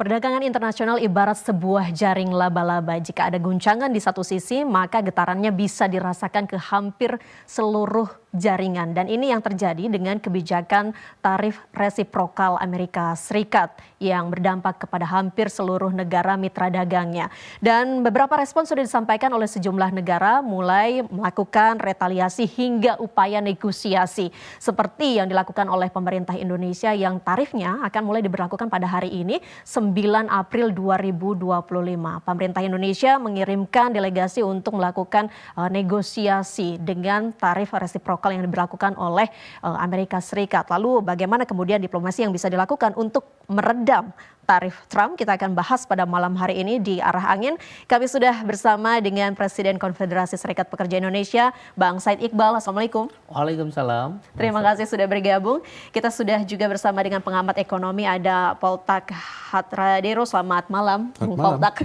Perdagangan internasional ibarat sebuah jaring laba-laba. Jika ada guncangan di satu sisi, maka getarannya bisa dirasakan ke hampir seluruh jaringan. Dan ini yang terjadi dengan kebijakan tarif resiprokal Amerika Serikat yang berdampak kepada hampir seluruh negara mitra dagangnya. Dan beberapa respon sudah disampaikan oleh sejumlah negara, mulai melakukan retaliasi hingga upaya negosiasi. Seperti yang dilakukan oleh pemerintah Indonesia yang tarifnya akan mulai diberlakukan pada hari ini, 9 April 2025. Pemerintah Indonesia mengirimkan delegasi untuk melakukan negosiasi dengan tarif resiprokal yang diberlakukan oleh Amerika Serikat. Lalu bagaimana kemudian diplomasi yang bisa dilakukan untuk meredam tarif Trump? Kita akan bahas pada malam hari ini di Arah Angin. Kami sudah bersama dengan Presiden Konfederasi Serikat Pekerja Indonesia, Bang Said Iqbal. Assalamualaikum. Waalaikumsalam. Terima kasih sudah bergabung. Kita sudah juga bersama dengan pengamat ekonomi, ada Poltak Hatradero. Selamat malam, Bung Poltak.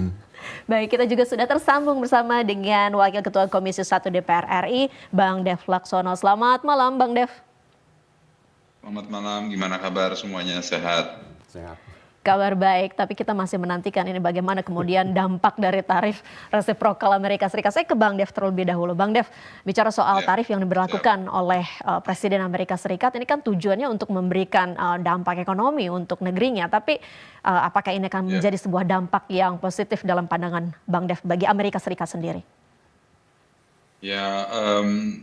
Baik, kita juga sudah tersambung bersama dengan Wakil Ketua Komisi 1 DPR RI, Bang Dev Laksono. Selamat malam, Bang Dev. Selamat malam, gimana kabar semuanya? Sehat? Sehat. Kabar baik, tapi kita masih menantikan ini bagaimana kemudian dampak dari tarif resiprokal Amerika Serikat. Saya ke Bang Dev terlebih dahulu. Bang Dev, bicara soal tarif yang diberlakukan oleh Presiden Amerika Serikat, ini kan tujuannya untuk memberikan dampak ekonomi untuk negerinya. Tapi apakah ini akan menjadi sebuah dampak yang positif dalam pandangan Bang Dev bagi Amerika Serikat sendiri? Ya,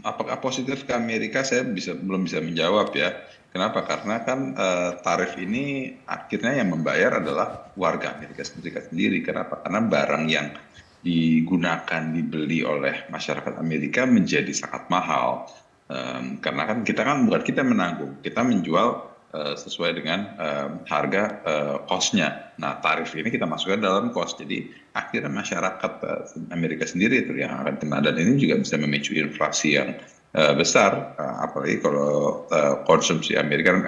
apakah positif ke Amerika saya belum bisa menjawab ya. Kenapa? Karena kan tarif ini akhirnya yang membayar adalah warga Amerika Serikat sendiri. Kenapa? Karena barang yang digunakan, dibeli oleh masyarakat Amerika menjadi sangat mahal. Karena kan bukan kita menanggung, kita menjual sesuai dengan harga cost-nya. Nah, tarif ini kita masukkan dalam cost. Jadi akhirnya masyarakat Amerika sendiri itu yang akan kena, dan ini juga bisa memicu inflasi yang besar, apalagi kalau konsumsi Amerika kan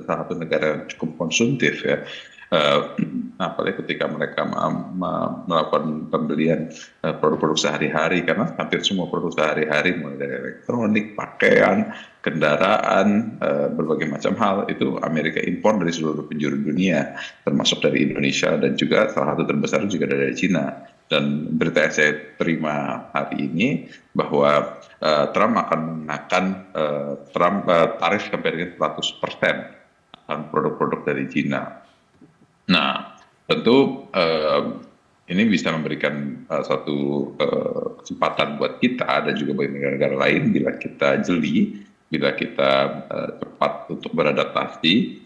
salah satu negara yang cukup konsumtif ya, apalagi ketika mereka melakukan pembelian produk-produk sehari-hari, karena hampir semua produk sehari-hari mulai dari elektronik, pakaian, kendaraan, berbagai macam hal itu Amerika impor dari seluruh penjuru dunia, termasuk dari Indonesia, dan juga salah satu terbesar juga dari Cina. Dan berita yang saya terima hari ini bahwa Trump akan mengenakan tarif sampai dengan 100% akan produk-produk dari Cina. Nah, tentu ini bisa memberikan satu kesempatan buat kita dan juga bagi negara-negara lain bila kita jeli, bila kita cepat untuk beradaptasi,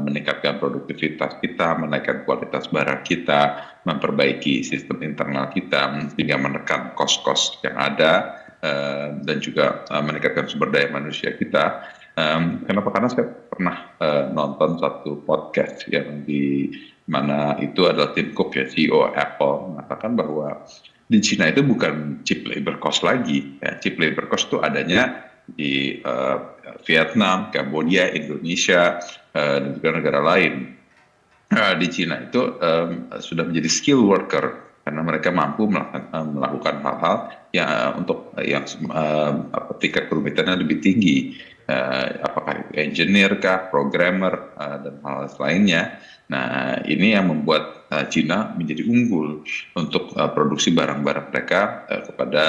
meningkatkan produktivitas kita, menaikkan kualitas barang kita, memperbaiki sistem internal kita sehingga menekan kos-kos yang ada, dan juga meningkatkan sumber daya manusia kita. Kenapa? Karena saya pernah nonton satu podcast yang di mana itu adalah Tim Cook ya, CEO Apple, mengatakan bahwa di Cina itu bukan cheap labor cost lagi. Ya, cheap labor cost itu adanya di Vietnam, Kamboja, Indonesia, dan juga negara lain. Di Cina itu sudah menjadi skill worker karena mereka mampu melakukan hal-hal yang tingkat kerumitannya lebih tinggi, apakah itu engineer kah, programmer, dan hal lainnya. Nah, ini yang membuat Cina menjadi unggul untuk produksi barang-barang mereka kepada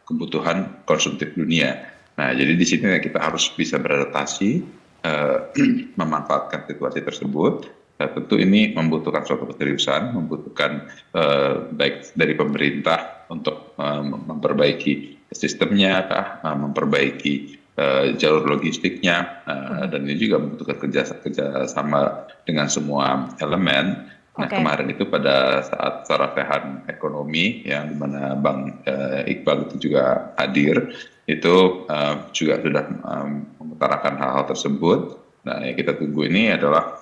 kebutuhan konsumtif dunia. Nah, jadi di sini kita harus bisa beradaptasi, memanfaatkan situasi tersebut. Tentu ini membutuhkan suatu keseriusan, membutuhkan baik dari pemerintah untuk memperbaiki sistemnya, memperbaiki jalur logistiknya, dan ini juga membutuhkan kerjasama dengan semua elemen. Nah, kemarin itu pada saat sarasehan ekonomi yang dimana Bang Iqbal itu juga hadir, itu juga sudah mengutarakan hal-hal tersebut. Nah, yang kita tunggu ini adalah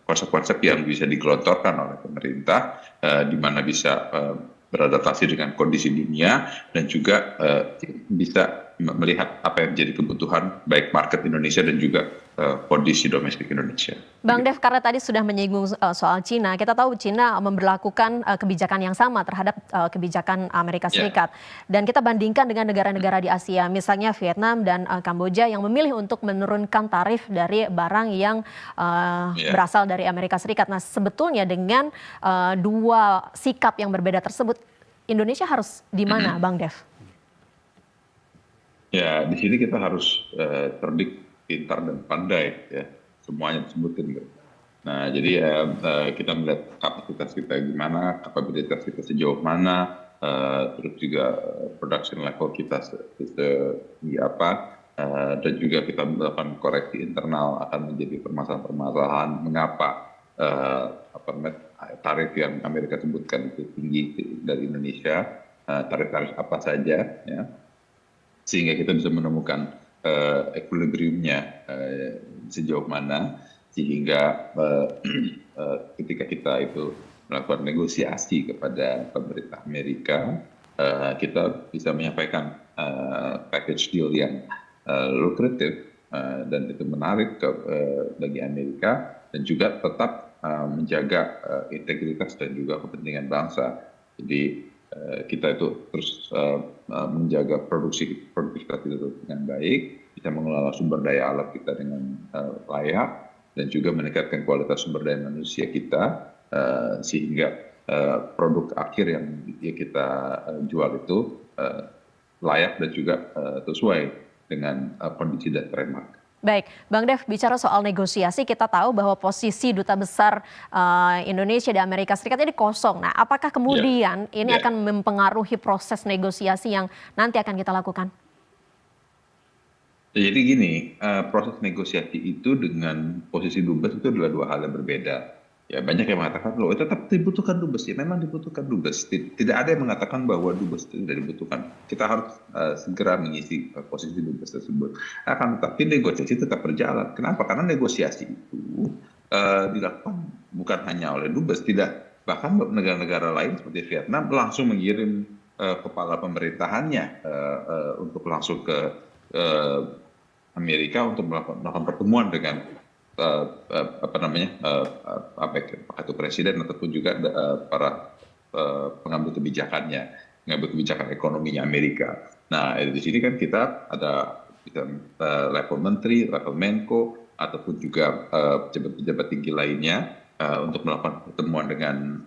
konsep-konsep yang bisa digelontorkan oleh pemerintah, di mana bisa beradaptasi dengan kondisi dunia dan juga bisa melihat apa yang menjadi kebutuhan baik market Indonesia dan juga kondisi domestik Indonesia. Bang Dev, karena tadi sudah menyinggung soal Cina, kita tahu Cina memberlakukan kebijakan yang sama terhadap kebijakan Amerika Serikat. Dan kita bandingkan dengan negara-negara di Asia, misalnya Vietnam dan Kamboja yang memilih untuk menurunkan tarif dari barang yang berasal dari Amerika Serikat. Nah, sebetulnya dengan dua sikap yang berbeda tersebut, Indonesia harus di mana, Bang Dev? Ya, di sini kita harus cerdik, pintar dan pandai, ya, semuanya disebutin. Nah, jadi kita melihat kapasitas kita gimana, kapabilitas kita sejauh mana, terus juga production level kita di apa, dan juga kita melakukan koreksi internal akan menjadi permasalahan-permasalahan mengapa tarif yang Amerika sebutkan itu tinggi dari Indonesia, tarif-tarif apa saja, ya, sehingga kita bisa menemukan equilibriumnya sejauh mana, sehingga ketika kita itu melakukan negosiasi kepada pemerintah Amerika, kita bisa menyampaikan package deal yang lukratif dan itu menarik bagi Amerika, dan juga tetap menjaga integritas dan juga kepentingan bangsa. Jadi kita itu terus menjaga produktivitas kita dengan baik, bisa mengelola sumber daya alam kita dengan layak, dan juga meningkatkan kualitas sumber daya manusia kita, sehingga produk akhir yang kita jual itu layak dan juga sesuai dengan kondisi dan tren market. Baik, Bang Dev, bicara soal negosiasi, kita tahu bahwa posisi duta besar Indonesia di Amerika Serikat ini kosong. Nah, apakah kemudian ini akan mempengaruhi proses negosiasi yang nanti akan kita lakukan? Jadi gini, proses negosiasi itu dengan posisi dubes itu adalah dua hal yang berbeda. Ya, banyak yang mengatakan, loh tetap dibutuhkan dubes. Ya, memang dibutuhkan dubes. Tidak ada yang mengatakan bahwa dubes itu tidak dibutuhkan. Kita harus segera mengisi posisi dubes tersebut. Akan tetapi negosiasi tetap berjalan. Kenapa? Karena negosiasi itu dilakukan bukan hanya oleh dubes, tidak. Bahkan negara-negara lain seperti Vietnam langsung mengirim kepala pemerintahannya untuk langsung ke Amerika untuk melakukan pertemuan dengan apakah itu presiden ataupun juga para pengambil kebijakannya, pengambil kebijakan ekonominya Amerika. Nah, di sini kan kita ada level menteri, level menko, ataupun juga pejabat-pejabat tinggi lainnya untuk melakukan pertemuan dengan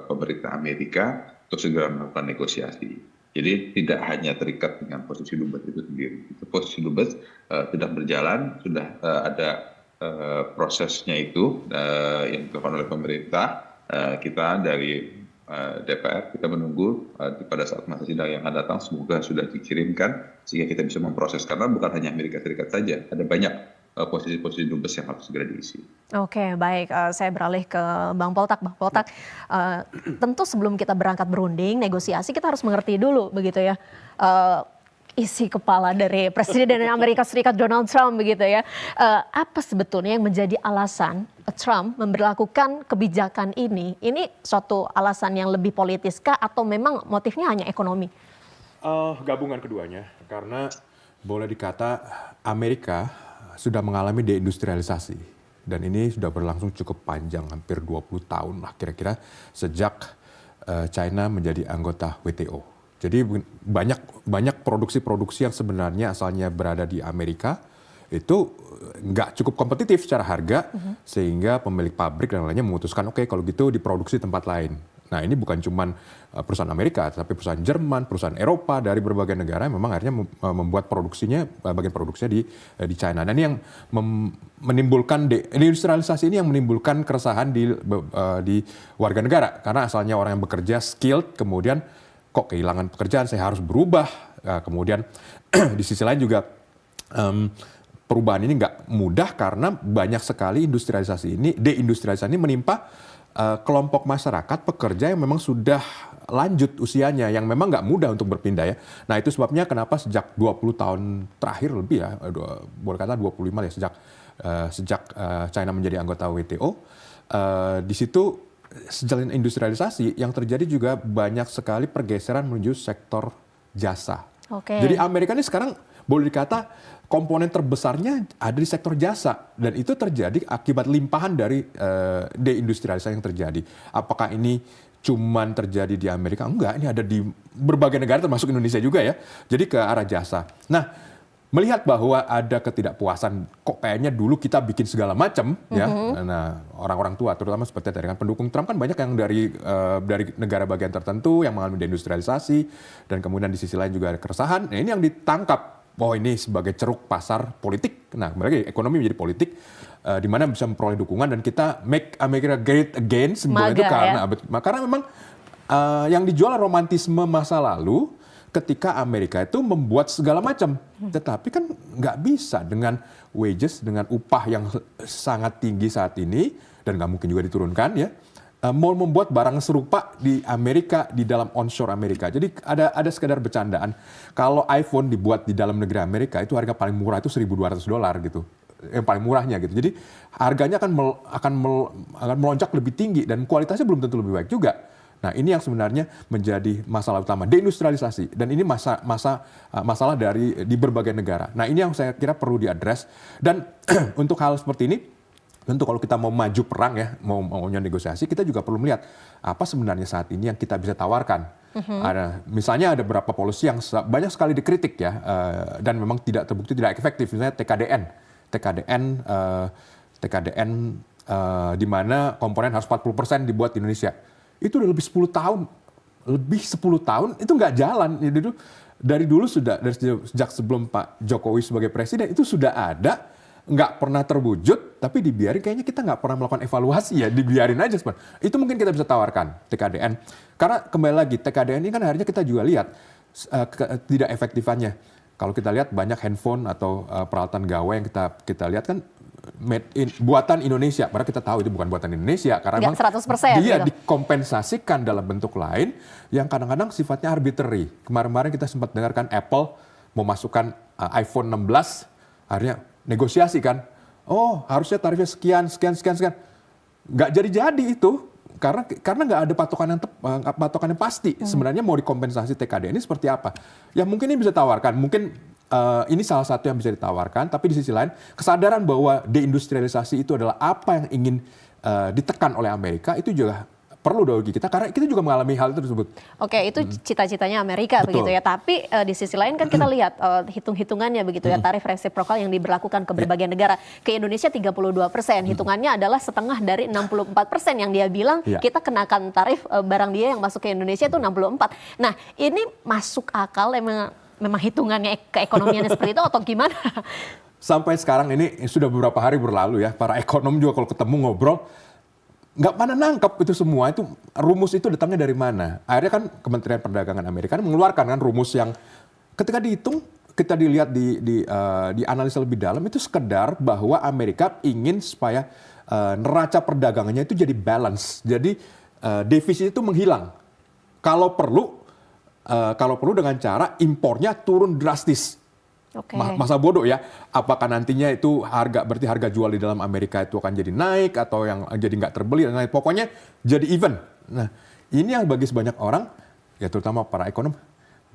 pemerintah Amerika untuk segera melakukan negosiasi. Jadi tidak hanya terikat dengan posisi dubes itu sendiri. Posisi dubes sudah berjalan, sudah ada prosesnya itu yang dilakukan oleh pemerintah. Kita dari DPR kita menunggu pada saat masa sidang yang akan datang semoga sudah dikirimkan sehingga kita bisa memproses, karena bukan hanya Amerika Serikat saja, ada banyak posisi-posisi dubes yang harus segera diisi. Oke, baik. Saya beralih ke Bang Poltak. Bang Poltak, tentu sebelum kita berangkat berunding negosiasi kita harus mengerti dulu begitu ya. Isi kepala dari Presiden Amerika Serikat Donald Trump begitu ya. Apa sebetulnya yang menjadi alasan Trump memberlakukan kebijakan ini? Ini suatu alasan yang lebih politiskah atau memang motifnya hanya ekonomi? Gabungan keduanya, karena boleh dikata Amerika sudah mengalami deindustrialisasi dan ini sudah berlangsung cukup panjang, hampir 20 tahun lah kira-kira sejak China menjadi anggota WTO. Jadi banyak produksi-produksi yang sebenarnya asalnya berada di Amerika itu nggak cukup kompetitif secara harga, sehingga pemilik pabrik dan lainnya memutuskan oke, kalau gitu diproduksi tempat lain. Nah, ini bukan cuma perusahaan Amerika, tapi perusahaan Jerman, perusahaan Eropa dari berbagai negara yang memang akhirnya membuat produksinya, bagian produksinya di China. Dan ini yang menimbulkan deindustrialisasi ini yang menimbulkan keresahan di warga negara, karena asalnya orang yang bekerja skilled, kemudian kok kehilangan pekerjaan, saya harus berubah. Kemudian di sisi lain juga perubahan ini nggak mudah karena banyak sekali deindustrialisasi ini menimpa kelompok masyarakat pekerja yang memang sudah lanjut usianya, yang memang nggak mudah untuk berpindah ya. Nah, itu sebabnya kenapa sejak 20 tahun terakhir lebih ya, boleh kata 25 ya, sejak China menjadi anggota WTO, di situ sejalan industrialisasi yang terjadi juga banyak sekali pergeseran menuju sektor jasa. Jadi Amerika ini sekarang boleh dikata komponen terbesarnya ada di sektor jasa, dan itu terjadi akibat limpahan dari deindustrialisasi yang terjadi. Apakah ini cuman terjadi di Amerika? Enggak, ini ada di berbagai negara termasuk Indonesia juga ya. Jadi ke arah jasa. Nah, melihat bahwa ada ketidakpuasan, kok kayaknya dulu kita bikin segala macam ya. Nah, orang-orang tua terutama seperti tadi kan pendukung Trump kan banyak yang dari negara bagian tertentu yang mengalami deindustrialisasi, dan kemudian di sisi lain juga ada keresahan. Nah, ini yang ditangkap bahwa ini sebagai ceruk pasar politik. Nah, kembali ekonomi menjadi politik, di mana bisa memperoleh dukungan, dan kita make America great again, simbol itu karena memang yang dijual romantisme masa lalu ketika Amerika itu membuat segala macam. Tetapi kan nggak bisa dengan wages, dengan upah yang sangat tinggi saat ini, dan nggak mungkin juga diturunkan ya, mau membuat barang serupa di Amerika, di dalam onshore Amerika. Jadi ada sekedar bercandaan. Kalau iPhone dibuat di dalam negeri Amerika, itu harga paling murah itu $1.200 gitu. Yang paling murahnya gitu. Jadi harganya akan melonjak lebih tinggi, dan kualitasnya belum tentu lebih baik juga. Nah, ini yang sebenarnya menjadi masalah utama, deindustrialisasi, dan ini masalah di berbagai negara. Nah, ini yang saya kira perlu diadres, dan untuk hal seperti ini tentu kalau kita mau maju perang ya, maunya negosiasi, kita juga perlu melihat apa sebenarnya saat ini yang kita bisa tawarkan. Misalnya ada beberapa policy yang banyak sekali dikritik ya, dan memang tidak terbukti tidak efektif. Misalnya TKDN di mana komponen harus 40% dibuat di Indonesia. Itu udah lebih 10 tahun itu nggak jalan. Dari dulu sejak sebelum Pak Jokowi sebagai presiden itu sudah ada, nggak pernah terwujud, tapi dibiarin. Kayaknya kita nggak pernah melakukan evaluasi ya, dibiarin aja sebenarnya. Itu mungkin kita bisa tawarkan TKDN, karena kembali lagi TKDN ini kan akhirnya kita juga lihat tidak efektifannya. Kalau kita lihat banyak handphone atau peralatan gawai yang kita lihat kan buatan Indonesia, padahal kita tahu itu bukan buatan Indonesia karena memang 100% dia gitu. dikompensasikan dalam bentuk lain yang kadang-kadang sifatnya arbitrary. Kemarin-kemarin kita sempat dengarkan Apple mau masukkan iPhone 16, akhirnya negosiasi kan, oh harusnya tarifnya sekian. Nggak jadi itu karena nggak ada patokan yang pasti. Sebenarnya mau dikompensasi TKD ini seperti apa? Ya mungkin ini bisa tawarkan, mungkin ini salah satu yang bisa ditawarkan, tapi di sisi lain kesadaran bahwa deindustrialisasi itu adalah apa yang ingin ditekan oleh Amerika itu juga perlu bagi kita, karena kita juga mengalami hal tersebut. Oke, itu cita-citanya Amerika. Betul. Begitu ya. Tapi di sisi lain kan kita lihat hitung-hitungannya begitu ya, tarif resiprokal yang diberlakukan ke berbagai negara. Ke Indonesia 32%, hitungannya adalah setengah dari 64% yang dia bilang kita kenakan tarif barang dia yang masuk ke Indonesia itu 64. Nah, ini masuk akal memang hitungannya keekonomiannya seperti itu atau gimana? Sampai sekarang ini sudah beberapa hari berlalu ya, para ekonom juga kalau ketemu ngobrol nggak pada nangkep itu semua. Itu rumus itu datangnya dari mana? Akhirnya kan Kementerian Perdagangan Amerika mengeluarkan kan rumus yang ketika dihitung, kita dilihat di analisa lebih dalam, itu sekedar bahwa Amerika ingin supaya neraca perdagangannya itu jadi balance, jadi defisit itu menghilang. Kalau perlu dengan cara impornya turun drastis. Okay. Masa bodoh ya, apakah nantinya itu berarti harga jual di dalam Amerika itu akan jadi naik atau yang jadi nggak terbeli dan lain, pokoknya jadi even. Nah, ini yang bagi sebanyak orang, ya terutama para ekonom,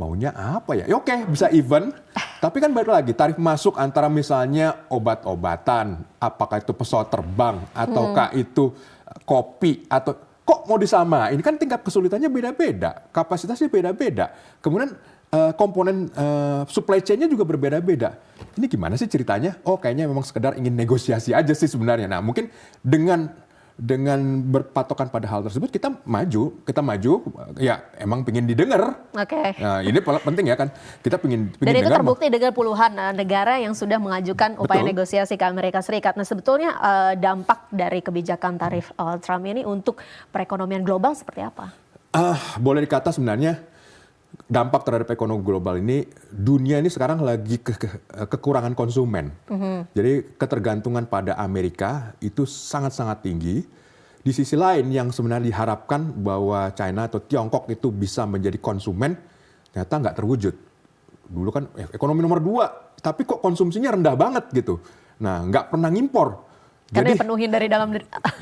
maunya apa ya? Ya oke, bisa even, tapi kan balik lagi tarif masuk antara misalnya obat-obatan, apakah itu pesawat terbang ataukah itu kopi atau kok mau disama? Ini kan tingkat kesulitannya beda-beda, kapasitasnya beda-beda. Kemudian komponen supply chain-nya juga berbeda-beda. Ini gimana sih ceritanya? Oh, kayaknya memang sekedar ingin negosiasi aja sih sebenarnya. Nah, mungkin dengan berpatokan pada hal tersebut kita maju ya emang pingin didengar. Oke. Nah, ini penting ya kan. Kita pingin Dan itu dengar, terbukti dengan puluhan negara yang sudah mengajukan upaya negosiasi ke Amerika Serikat. Nah, sebetulnya dampak dari kebijakan tarif Trump ini untuk perekonomian global seperti apa? Boleh dikata sebenarnya dampak terhadap ekonomi global ini, dunia ini sekarang lagi kekurangan konsumen. Jadi ketergantungan pada Amerika itu sangat-sangat tinggi. Di sisi lain yang sebenarnya diharapkan bahwa China atau Tiongkok itu bisa menjadi konsumen, ternyata nggak terwujud. Dulu kan ekonomi nomor 2, tapi kok konsumsinya rendah banget gitu. Nah, nggak pernah ngimpor. Karena dipenuhin dari dalam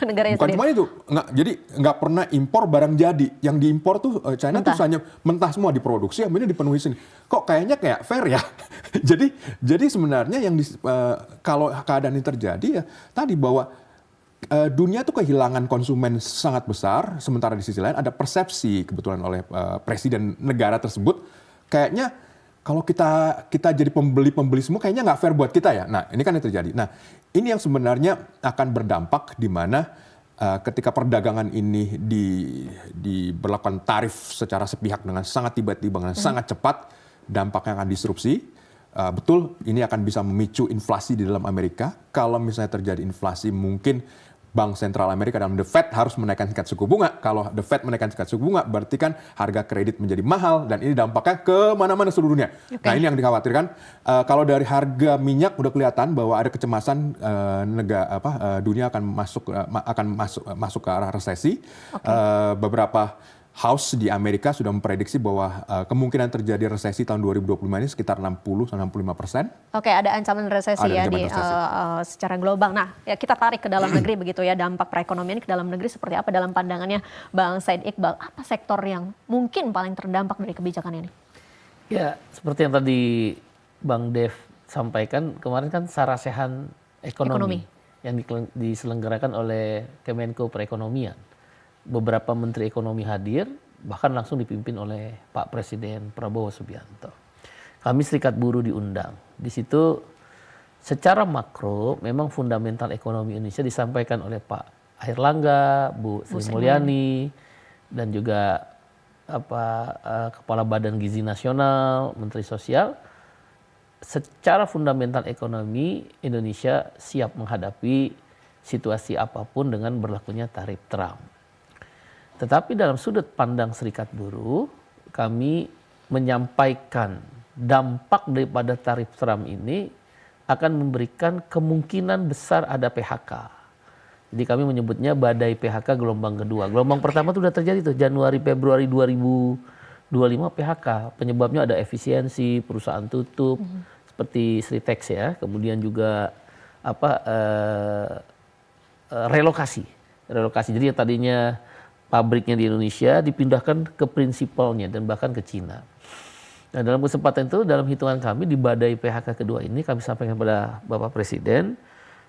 negaranya Bukan sendiri. cuma itu, jadi nggak pernah impor barang jadi. Yang diimpor tuh China tuh hanya mentah semua diproduksi, akhirnya dipenuhi sini. Kok kayaknya kayak fair ya? jadi sebenarnya kalau keadaan ini terjadi ya tadi bahwa dunia tuh kehilangan konsumen sangat besar, sementara di sisi lain ada persepsi kebetulan oleh presiden negara tersebut kayaknya kalau kita jadi pembeli semua kayaknya nggak fair buat kita ya. Nah ini kan yang terjadi. Nah ini yang sebenarnya akan berdampak di mana ketika perdagangan ini diberlakukan tarif secara sepihak dengan sangat tiba-tiba, dengan sangat cepat, dampaknya akan disrupsi. Betul ini akan bisa memicu inflasi di dalam Amerika. Kalau misalnya terjadi inflasi mungkin Bank Sentral Amerika dalam The Fed harus menaikkan tingkat suku bunga. Kalau The Fed menaikkan tingkat suku bunga, berarti kan harga kredit menjadi mahal dan ini dampaknya ke mana-mana seluruh dunia. Okay. Nah ini yang dikhawatirkan. Kalau dari harga minyak udah kelihatan bahwa ada kecemasan dunia akan masuk ke arah resesi. Okay. Beberapa House di Amerika sudah memprediksi bahwa kemungkinan terjadi resesi tahun 2025 ini sekitar 60-65%. Oke, ada ancaman resesi secara global. Nah, ya kita tarik ke dalam negeri begitu ya, dampak perekonomian ke dalam negeri seperti apa dalam pandangannya Bang Said Iqbal? Apa sektor yang mungkin paling terdampak dari kebijakan ini? Ya, seperti yang tadi Bang Dev sampaikan, kemarin kan sarasehan ekonomi. Yang diselenggarakan oleh Kemenko Perekonomian. Beberapa menteri ekonomi hadir, bahkan langsung dipimpin oleh Pak Presiden Prabowo Subianto. Kami Serikat Buruh diundang. Di situ secara makro memang fundamental ekonomi Indonesia disampaikan oleh Pak Airlangga, Bu Sri Mulyani, dan juga Kepala Badan Gizi Nasional, Menteri Sosial. Secara fundamental ekonomi Indonesia siap menghadapi situasi apapun dengan berlakunya tarif Trump. Tetapi dalam sudut pandang Serikat Buruh, kami menyampaikan dampak daripada tarif Trump ini akan memberikan kemungkinan besar ada PHK. Jadi kami menyebutnya badai PHK gelombang kedua. Gelombang pertama itu sudah terjadi tuh Januari Februari 2025 PHK. Penyebabnya ada efisiensi, perusahaan tutup seperti Sritex ya, kemudian juga relokasi. Jadi yang tadinya pabriknya di Indonesia dipindahkan ke prinsipalnya dan bahkan ke Cina. Nah dalam kesempatan itu dalam hitungan kami di badai PHK kedua ini kami sampaikan kepada Bapak Presiden,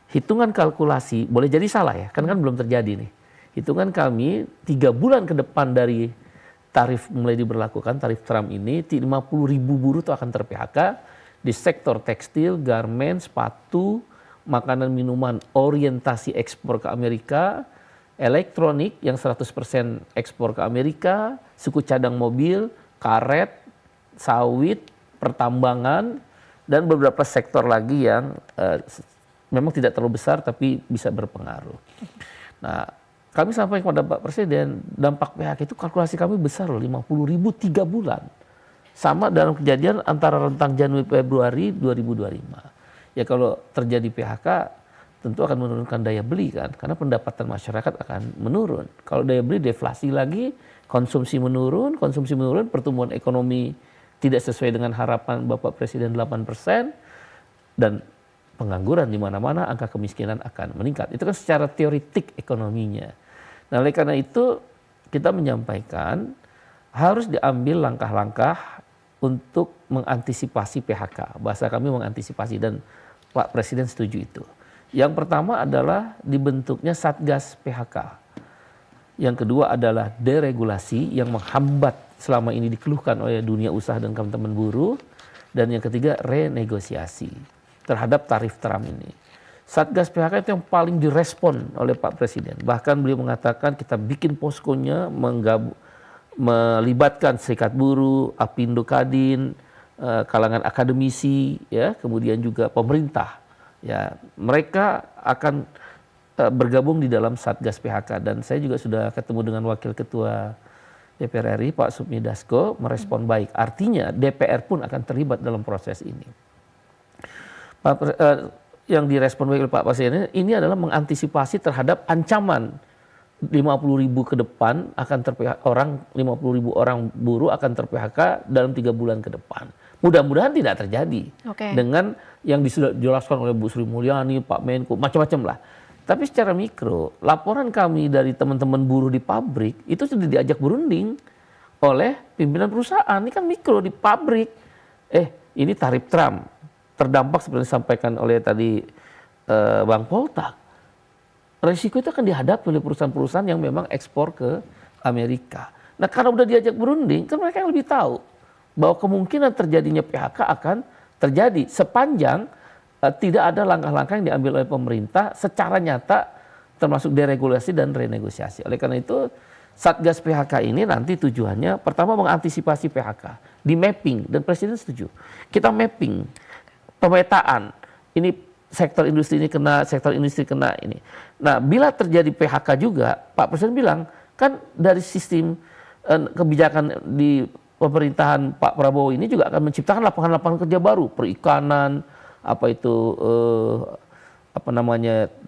hitungan kalkulasi boleh jadi salah ya, kan belum terjadi nih. Hitungan kami 3 bulan ke depan dari tarif mulai diberlakukan, tarif Trump ini 50.000 buruh itu akan ter-PHK di sektor tekstil, garmen, sepatu, makanan minuman orientasi ekspor ke Amerika, elektronik yang 100% ekspor ke Amerika, suku cadang mobil, karet, sawit, pertambangan, dan beberapa sektor lagi yang memang tidak terlalu besar tapi bisa berpengaruh. Nah, kami sampaikan kepada Pak Presiden, dampak PHK itu kalkulasi kami besar loh, 50.000 3 bulan. Sama dalam kejadian antara rentang Januari Februari 2025. Ya kalau terjadi PHK, tentu akan menurunkan daya beli kan, karena pendapatan masyarakat akan menurun. Kalau daya beli deflasi lagi, konsumsi menurun, pertumbuhan ekonomi tidak sesuai dengan harapan Bapak Presiden 8%, dan pengangguran di mana-mana, angka kemiskinan akan meningkat. Itu kan secara teoritik ekonominya. Nah oleh karena itu kita menyampaikan harus diambil langkah-langkah untuk mengantisipasi PHK. Bahasa kami mengantisipasi dan Pak Presiden setuju itu. Yang pertama adalah dibentuknya Satgas PHK. Yang kedua adalah deregulasi yang menghambat selama ini dikeluhkan oleh dunia usaha dan teman-teman buruh. Dan yang ketiga renegosiasi terhadap tarif Trump ini. Satgas PHK itu yang paling direspon oleh Pak Presiden. Bahkan beliau mengatakan kita bikin poskonya, melibatkan Serikat Buruh, Apindo Kadin, kalangan akademisi, ya, kemudian juga pemerintah. Ya, mereka akan bergabung di dalam Satgas PHK dan saya juga sudah ketemu dengan Wakil Ketua DPR RI Pak Sufmi Dasko merespon baik. Artinya DPR pun akan terlibat dalam proses ini. Yang direspon oleh Pak Presiden ini adalah mengantisipasi terhadap ancaman 50.000 ke depan akan ter-PHK, 50.000 orang buruh akan ter-PHK dalam 3 bulan ke depan. Mudah-mudahan tidak terjadi dengan yang dijelaskan oleh Bu Sri Mulyani, Pak Menko, macam-macam lah. Tapi secara mikro, laporan kami dari teman-teman buruh di pabrik itu sudah diajak berunding oleh pimpinan perusahaan. Ini kan mikro di pabrik. Ini tarif Trump terdampak seperti disampaikan oleh tadi Bang Poltak. Risiko itu akan dihadapi oleh perusahaan-perusahaan yang memang ekspor ke Amerika. Nah, karena udah diajak berunding, kan mereka yang lebih tahu bahwa kemungkinan terjadinya PHK akan terjadi sepanjang tidak ada langkah-langkah yang diambil oleh pemerintah secara nyata termasuk deregulasi dan renegosiasi. Oleh karena itu Satgas PHK ini nanti tujuannya pertama mengantisipasi PHK, di mapping dan Presiden setuju. Kita mapping, pemetaan, ini sektor industri ini kena, sektor industri kena ini. Nah, bila terjadi PHK juga, Pak Presiden bilang kan dari sistem kebijakan di pemerintahan Pak Prabowo ini juga akan menciptakan lapangan-lapangan kerja baru, perikanan,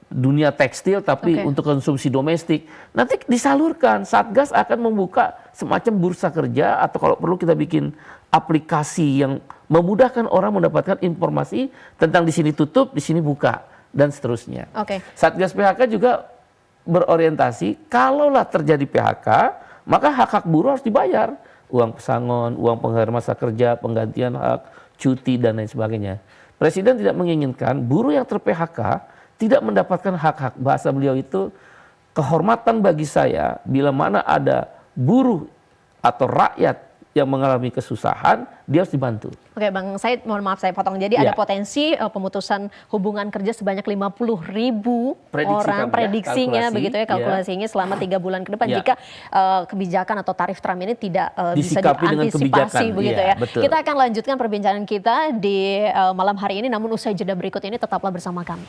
dunia tekstil tapi untuk konsumsi domestik. Nanti disalurkan, Satgas akan membuka semacam bursa kerja atau kalau perlu kita bikin aplikasi yang memudahkan orang mendapatkan informasi tentang di sini tutup, di sini buka dan seterusnya. Satgas PHK juga berorientasi kalaulah terjadi PHK, maka hak-hak buruh harus dibayar. Uang pesangon, uang penggantian masa kerja, penggantian hak, cuti dan lain sebagainya. Presiden tidak menginginkan buruh yang ter-PHK tidak mendapatkan hak-hak. Bahasa beliau itu, kehormatan bagi saya bila mana ada buruh atau rakyat yang mengalami kesusahan, dia harus dibantu. Oke Bang Said, mohon maaf saya potong. Jadi ada potensi pemutusan hubungan kerja sebanyak 50.000 orang, prediksinya begitu ya, kalkulasinya selama 3 bulan ke depan jika kebijakan atau tarif Trump ini tidak bisa diantisipasi begitu ya. Betul. Kita akan lanjutkan perbincangan kita di malam hari ini, namun usai jeda berikut ini tetaplah bersama kami.